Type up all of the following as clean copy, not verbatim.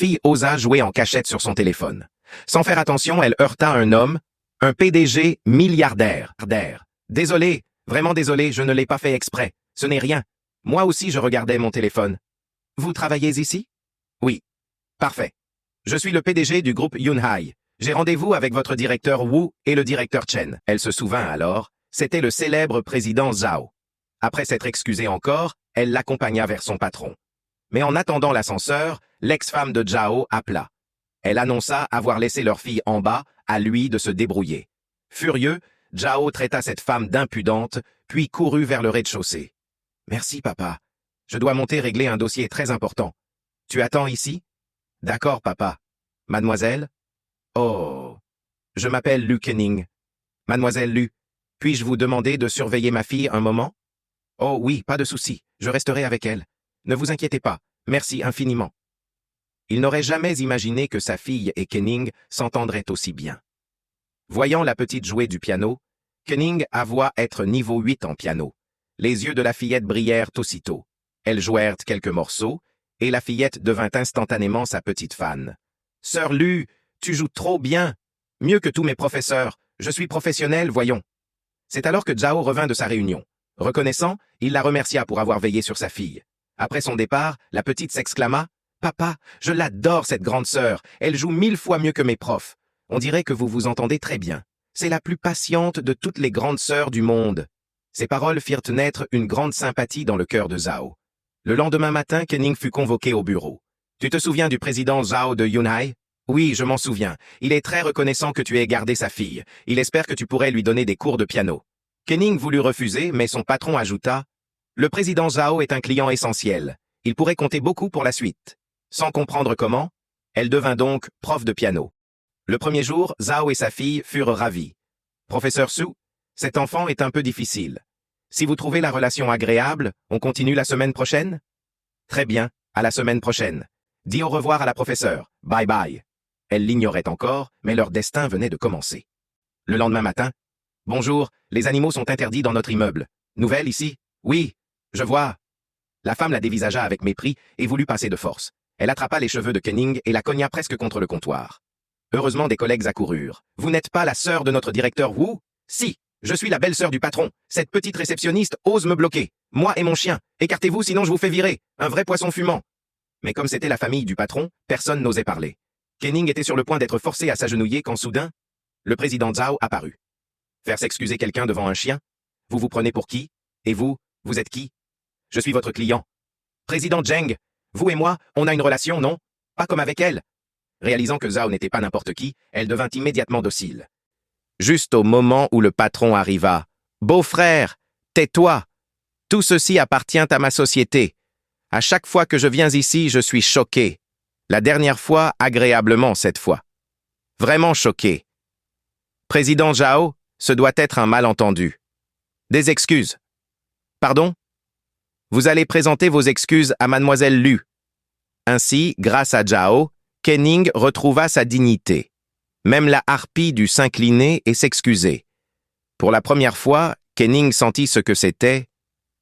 fille osa jouer en cachette sur son téléphone. Sans faire attention, elle heurta un homme, un PDG milliardaire. Désolé, vraiment désolé, je ne l'ai pas fait exprès. Ce n'est rien. Moi aussi je regardais mon téléphone. Vous travaillez ici? Oui. Parfait. Je suis le PDG du groupe Yunhai. J'ai rendez-vous avec votre directeur Wu et le directeur Chen. Elle se souvint alors, c'était le célèbre président Zhao. Après s'être excusée encore, elle l'accompagna vers son patron. Mais en attendant l'ascenseur, l'ex-femme de Zhao appela. Elle annonça avoir laissé leur fille en bas, à lui de se débrouiller. Furieux, Zhao traita cette femme d'impudente, puis courut vers le rez-de-chaussée. « Merci, papa. Je dois monter régler un dossier très important. Tu attends ici? »« D'accord, papa. Mademoiselle? »« Oh. Je m'appelle Lu Kenning. Mademoiselle Lu, puis-je vous demander de surveiller ma fille un moment? »« Oh oui, pas de souci. Je resterai avec elle. Ne vous inquiétez pas. Merci infiniment. » Il n'aurait jamais imaginé que sa fille et Kenning s'entendraient aussi bien. Voyant la petite jouer du piano, Kenning avoua être niveau 8 en piano. Les yeux de la fillette brillèrent aussitôt. Elles jouèrent quelques morceaux, et la fillette devint instantanément sa petite fan. « Sœur Lu, tu joues trop bien. Mieux que tous mes professeurs. Je suis professionnel, voyons. » C'est alors que Zhao revint de sa réunion. Reconnaissant, il la remercia pour avoir veillé sur sa fille. Après son départ, la petite s'exclama « Papa, je l'adore cette grande sœur. Elle joue 1000 fois mieux que mes profs. On dirait que vous vous entendez très bien. C'est la plus patiente de toutes les grandes sœurs du monde. » Ces paroles firent naître une grande sympathie dans le cœur de Zhao. Le lendemain matin, Kenning fut convoqué au bureau. « Tu te souviens du président Zhao de Yunhai? »« Oui, je m'en souviens. Il est très reconnaissant que tu aies gardé sa fille. Il espère que tu pourrais lui donner des cours de piano. » Kenning voulut refuser, mais son patron ajouta « Le président Zhao est un client essentiel. Il pourrait compter beaucoup pour la suite. » Sans comprendre comment, elle devint donc prof de piano. Le premier jour, Zhao et sa fille furent ravis. « Professeur Su, cet enfant est un peu difficile. Si vous trouvez la relation agréable, on continue la semaine prochaine? »« Très bien, à la semaine prochaine. Dis au revoir à la professeure. Bye bye. » Elle l'ignorait encore, mais leur destin venait de commencer. Le lendemain matin, « Bonjour, les animaux sont interdits dans notre immeuble. Nouvelle ici? Oui, je vois. » La femme la dévisagea avec mépris et voulut passer de force. Elle attrapa les cheveux de Kenning et la cogna presque contre le comptoir. Heureusement, des collègues accoururent. « Vous n'êtes pas la sœur de notre directeur Wu? »« Si, je suis la belle-sœur du patron. Cette petite réceptionniste ose me bloquer. Moi et mon chien. Écartez-vous, sinon je vous fais virer. Un vrai poisson fumant. » Mais comme c'était la famille du patron, personne n'osait parler. Kenning était sur le point d'être forcé à s'agenouiller quand soudain, le président Zhao apparut. Faire s'excuser quelqu'un devant un chien? Vous vous prenez pour qui? Et vous, vous êtes qui? Je suis votre client. Président Zheng, vous et moi, on a une relation, non? Pas comme avec elle. Réalisant que Zhao n'était pas n'importe qui, elle devint immédiatement docile. Juste au moment où le patron arriva. « Beau-frère, tais-toi. Tout ceci appartient à ma société. À chaque fois que je viens ici, je suis choqué. La dernière fois, agréablement cette fois. Vraiment choqué. Président Zhao, ce doit être un malentendu. Des excuses. Pardon? Vous allez présenter vos excuses à mademoiselle Lu. » Ainsi, grâce à Zhao, Kenning retrouva sa dignité. Même la harpie dut s'incliner et s'excuser. Pour la première fois, Kenning sentit ce que c'était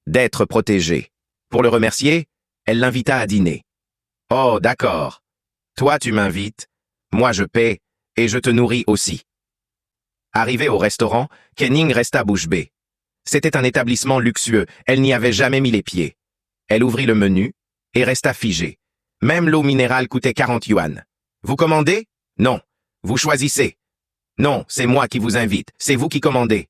d'être protégé. Pour le remercier, elle l'invita à dîner. « Oh, d'accord. Toi, tu m'invites, moi je paie, et je te nourris aussi. » Arrivée au restaurant, Kenning resta bouche bée. C'était un établissement luxueux, elle n'y avait jamais mis les pieds. Elle ouvrit le menu et resta figée. Même l'eau minérale coûtait 40 yuan. « Vous commandez? Non. Vous choisissez. Non, c'est moi qui vous invite, c'est vous qui commandez.